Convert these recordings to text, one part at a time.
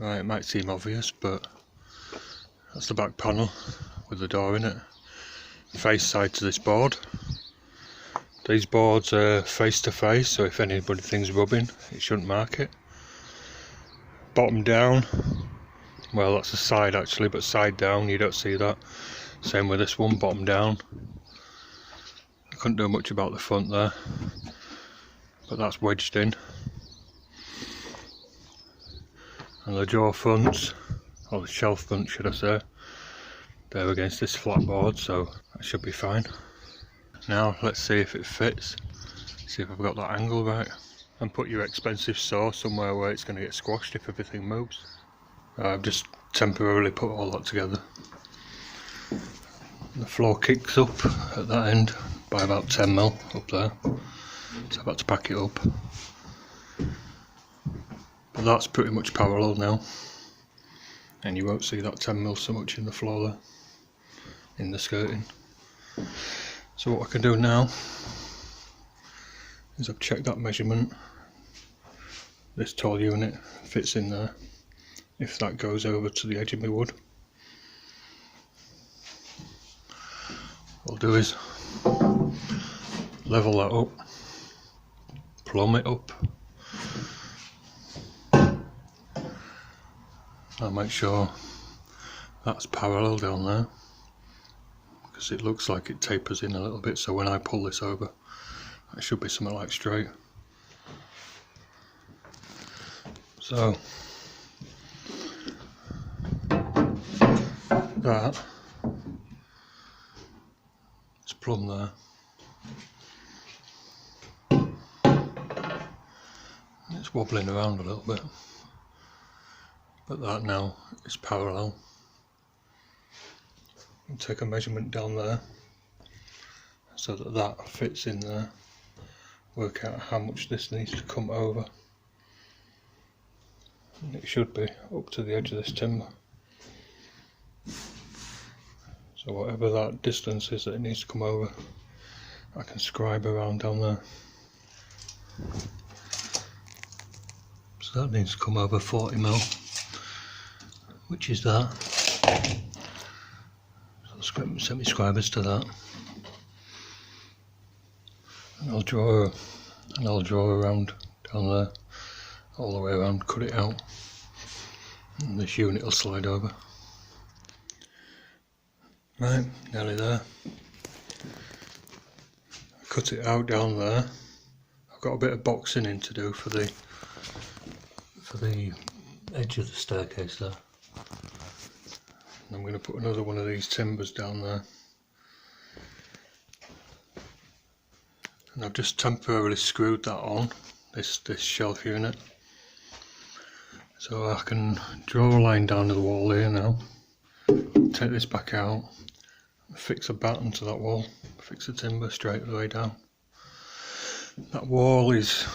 Right, it might seem obvious, but that's the back panel with the door in it. Face side to this board. These boards are face to face, so if anybody thinks rubbing, it shouldn't mark it. Bottom down, well that's the side actually, but side down you don't see that. Same with this one, bottom down. I couldn't do much about the front there, but that's wedged in. And the drawer fronts, or the shelf front should I say, they're against this flat board, so that should be fine. Now let's see if it fits, see if I've got that angle right, and put your expensive saw somewhere where it's going to get squashed if everything moves. I've just temporarily put all that together. The floor kicks up at that end by about 10mm up there, so I've got to pack it up. But that's pretty much parallel now, and you won't see that 10mm so much in the floor there, in the skirting. So what I can do now is I've checked that measurement. This tall unit fits in there if that goes over to the edge of my wood. What I'll do is level that up, plumb it up. I'll make sure that's parallel down there, because it looks like it tapers in a little bit, so when I pull this over it should be something like straight. So that it's plumb there. It's wobbling around a little bit, but that now is parallel. And take a measurement down there so that that fits in there. Work out how much this needs to come over, and it should be up to the edge of this timber. So whatever that distance is that it needs to come over, I can scribe around down there. So that needs to come over 40mm, which is that. So I'll set my scribers to that, and I'll draw around down there, all the way around, cut it out, and this unit will slide over. Right, nearly there. Cut it out down there. I've got a bit of boxing in to do for the edge of the staircase there. And I'm going to put another one of these timbers down there. And I've just temporarily screwed that on, this shelf unit. So I can draw a line down to the wall here now, take this back out, fix a batten to that wall, fix the timber straight the way down. That wall it's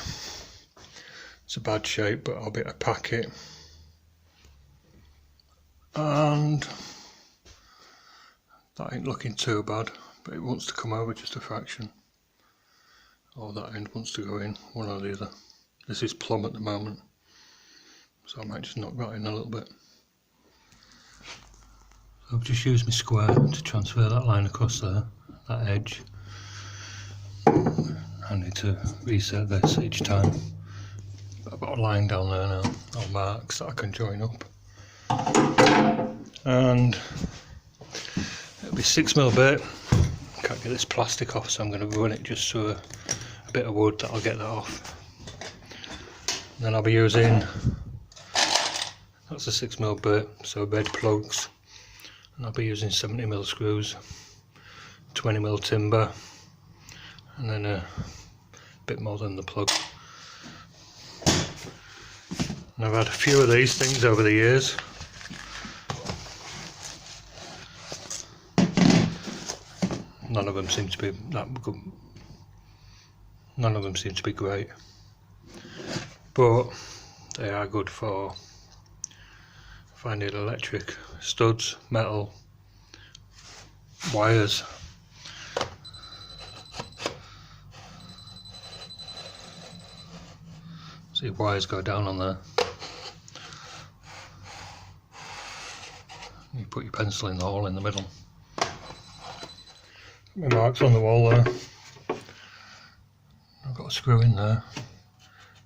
a bad shape, but I'll be able to pack it. And that ain't looking too bad, but it wants to come over just a fraction. Or that end wants to go in, one or the other. This is plumb at the moment, so I might just knock that in a little bit. So I've just used my square to transfer that line across there, that edge. I need to reset this each time. But I've got a line down there now, on marks that I can join up. And it'll be 6mm bait. Can't get this plastic off, so I'm going to run it just through a bit of wood that'll get that off. And then I'll be using, that's a 6mm bit, so bed plugs, and I'll be using 70mm screws, 20mm timber, and then a bit more than the plug. And I've had a few of these things over the years. None of them seem to be that good. None of them seem to be great, but they are good for if I need electric, studs, metal, wires. See, wires go down on there. put your pencil in the hole in the middle. My marks on the wall there. I've got a screw in there.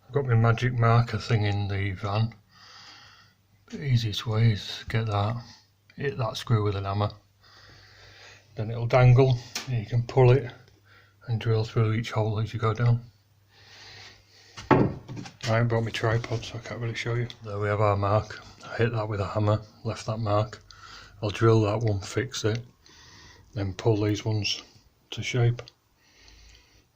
I've got my magic marker thing in the van. The easiest way is to get that, hit that screw with an hammer. Then it'll dangle and you can pull it and drill through each hole as you go down. I haven't brought my tripod so I can't really show you. There we have our mark. I hit that with a hammer, left that mark. I'll drill that one, fix it, then pull these ones to shape.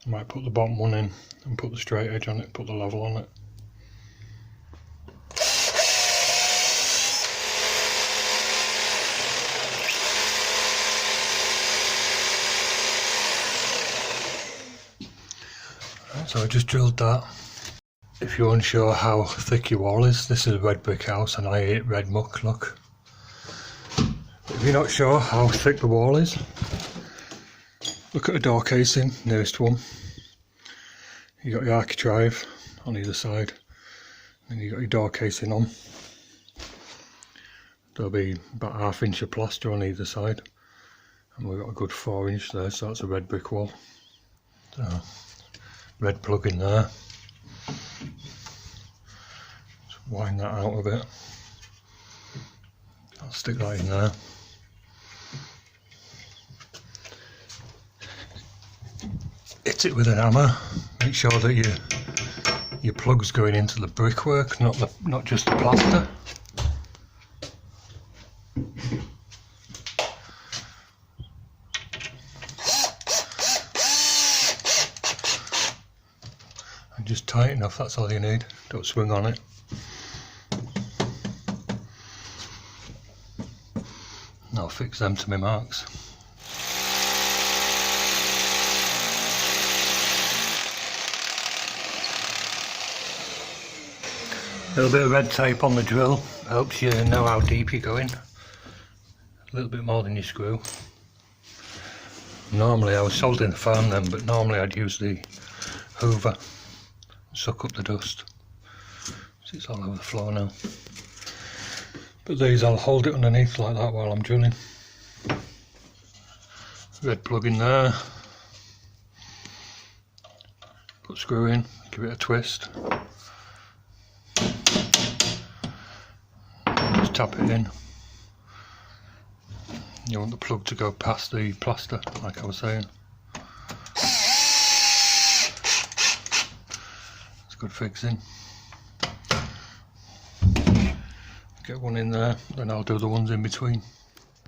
I might put the bottom one in and put the straight edge on it, put the level on it. So I just drilled that. If you're unsure how thick your wall is, this is a red brick house and I hate red muck, look. If you're not sure how thick the wall is, look at the door casing, nearest one. You got your architrave on either side, and you got your door casing on. There'll be about 1/2 inch of plaster on either side, and we've got a good 4 inch there, so that's a red brick wall. So, red plug in there. Just wind that out a bit. I'll stick that in there. Hit it with an hammer. Make sure that your plug's going into the brickwork, not just the plaster. And just tight enough, that's all you need. Don't swing on it. And I'll fix them to my marks. A little bit of red tape on the drill helps you know how deep you're going. A little bit more than your screw. Normally I was soldering the fan then, but normally I'd use the hoover, suck up the dust. So it's all over the floor now. But these I'll hold it underneath like that while I'm drilling. Red plug in there. Put screw in, give it a twist. Just tap it in. You want the plug to go past the plaster, like I was saying. It's good fixing. Get one in there, then I'll do the ones in between.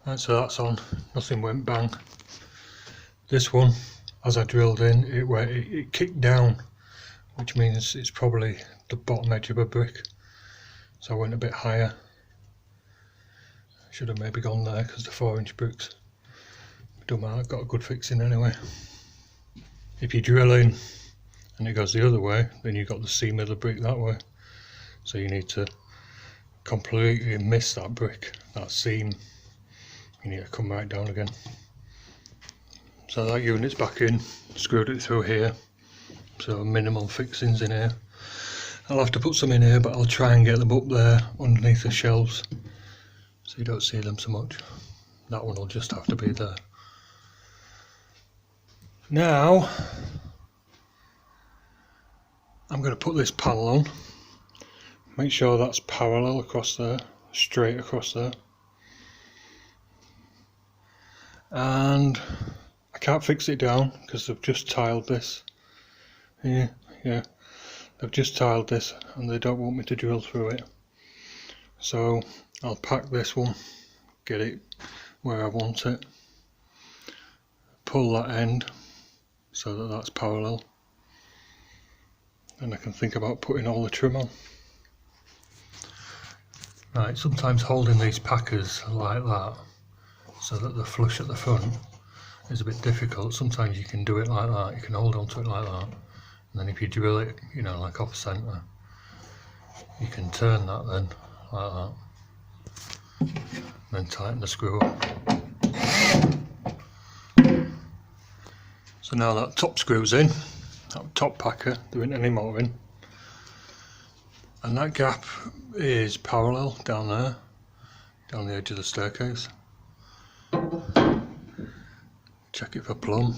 Right, so that's on, nothing went bang. This one, as I drilled in, it kicked down, which means it's probably the bottom edge of a brick. So I went a bit higher. Should have maybe gone there because the 4 inch bricks. Don't matter, got a good fixing anyway. If you drill in and it goes the other way, then you've got the seam of the brick that way. So you need to completely miss that brick, that seam. You need to come right down again. So that unit's back in, screwed it through here. So minimal fixings in here. I'll have to put some in here, but I'll try and get them up there underneath the shelves, so you don't see them so much. That one will just have to be there. Now, I'm going to put this panel on. Make sure that's parallel across there, straight across there. And I can't fix it down because they've just tiled this. Yeah, they've just tiled this and they don't want me to drill through it. So I'll pack this one, get it where I want it, pull that end so that that's parallel, and I can think about putting all the trim on. Right, sometimes holding these packers like that so that they're flush at the front is a bit difficult. Sometimes you can do it like that, you can hold onto it like that, and then if you drill it, you know, like off centre, you can turn that then like that, then tighten the screw up. So now that top screw's in, that top packer, there isn't any more in, and that gap is parallel down there. down the edge of the staircase. Check it for plumb.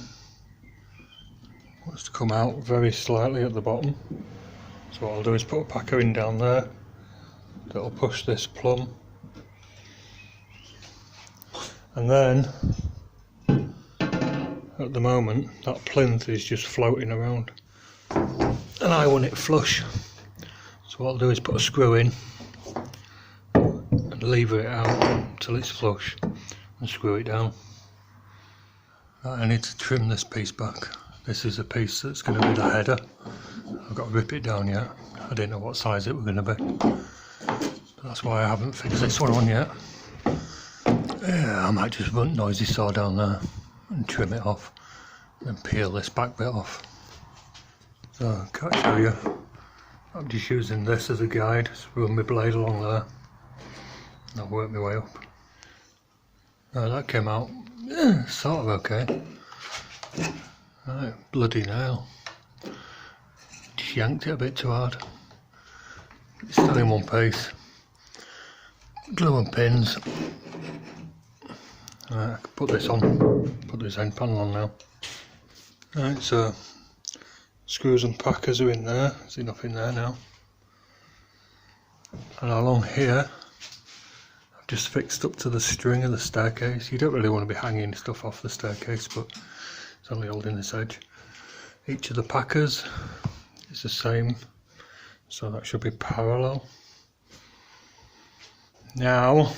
Wants to come out very slightly at the bottom. So what I'll do is put a packer in down there that'll push this plumb. And then, at the moment, that plinth is just floating around. And I want it flush. So what I'll do is put a screw in and lever it out until it's flush and screw it down. Right, I need to trim this piece back. This is a piece that's going to be the header. I've got to rip it down yet. I didn't know what size it was going to be. But that's why I haven't fixed this one on yet. Yeah, I might just run noisy saw down there and trim it off and peel this back bit off. So I can't show you. I'm just using this as a guide. Just run my blade along there and I'll work my way up. Now that came out sort of okay. Right, bloody nail. Just yanked it a bit too hard. It's still in one piece. Glue and pins. Right, I can put this on. Put this end panel on now. Right, so screws and packers are in there. There's enough in there now. And along here, I've just fixed up to the string of the staircase. You don't really want to be hanging stuff off the staircase, but it's only holding this edge. Each of the packers is the same, so that should be parallel. Now,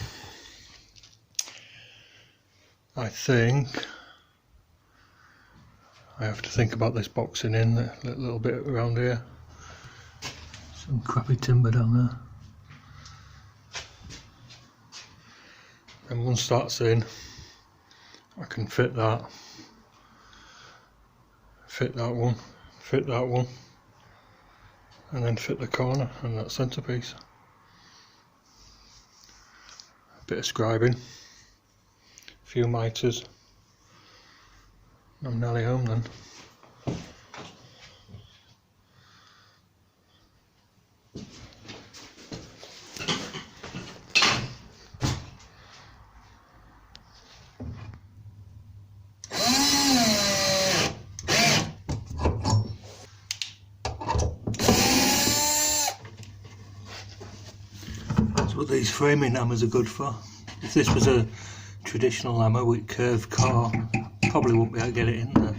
I think I have to think about this boxing in a little bit around here. Some crappy timber down there. And once that's in, I can fit that one, and then fit the corner and that centrepiece. A bit of scribing, a few mitres. I'm nearly home then. That's what these framing hammers are good for. If this was a traditional hammer with curved core, probably wouldn't be able to get it in there.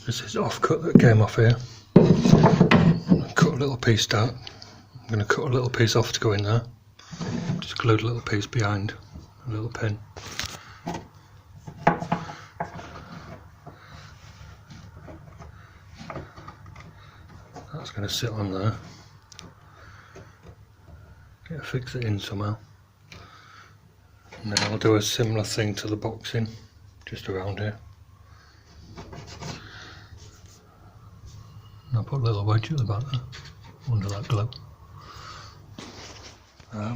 This is offcut that came off here. Cut a little piece out. I'm going to cut a little piece off to go in there. Just glued a little piece behind, a little pin. That's going to sit on there. Get to fix it in somehow. And then I'll do a similar thing to the boxing, just around here. I'll put a little wedge at the back there, under that glue.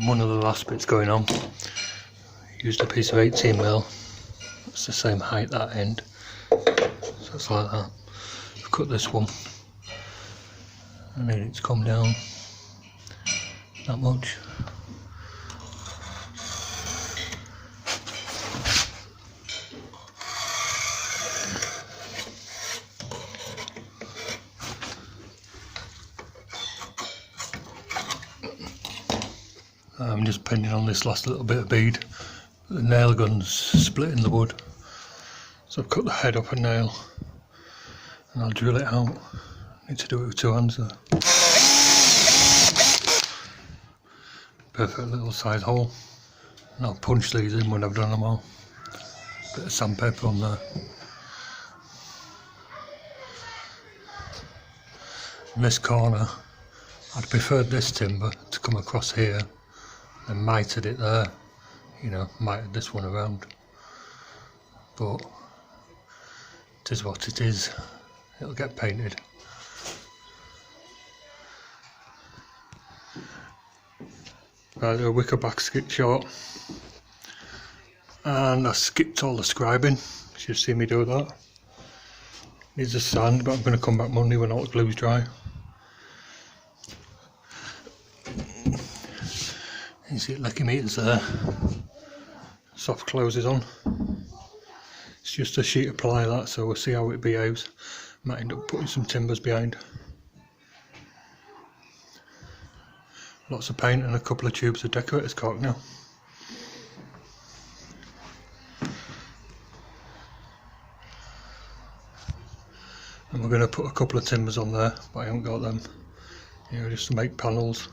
One of the last bits going on, used a piece of 18mm, it's the same height that end, so it's like that. I've cut this one, I need it to come down that much, I'm just pinning on this last little bit of bead. The nail gun's splitting the wood, so I've cut the head off a nail and I'll drill it out. I need to do it with 2 hands though. Perfect little size hole, and I'll punch these in when I've done them all. Bit of sandpaper on there. In this corner, I'd preferred this timber to come across here and mitered it there, you know, mitered this one around, but it is what it is, it'll get painted. Right, a wicker basket short, and I skipped all the scribing, you should see me do that. Needs a sand, but I'm going to come back Monday when all the glue's dry. You see it licking meters there. Soft closes on. It's just a sheet of ply that, so we'll see how it behaves. Might end up putting some timbers behind. Lots of paint and a couple of tubes of decorator's cork now. And we're going to put a couple of timbers on there, but I haven't got them, you know, just to make panels.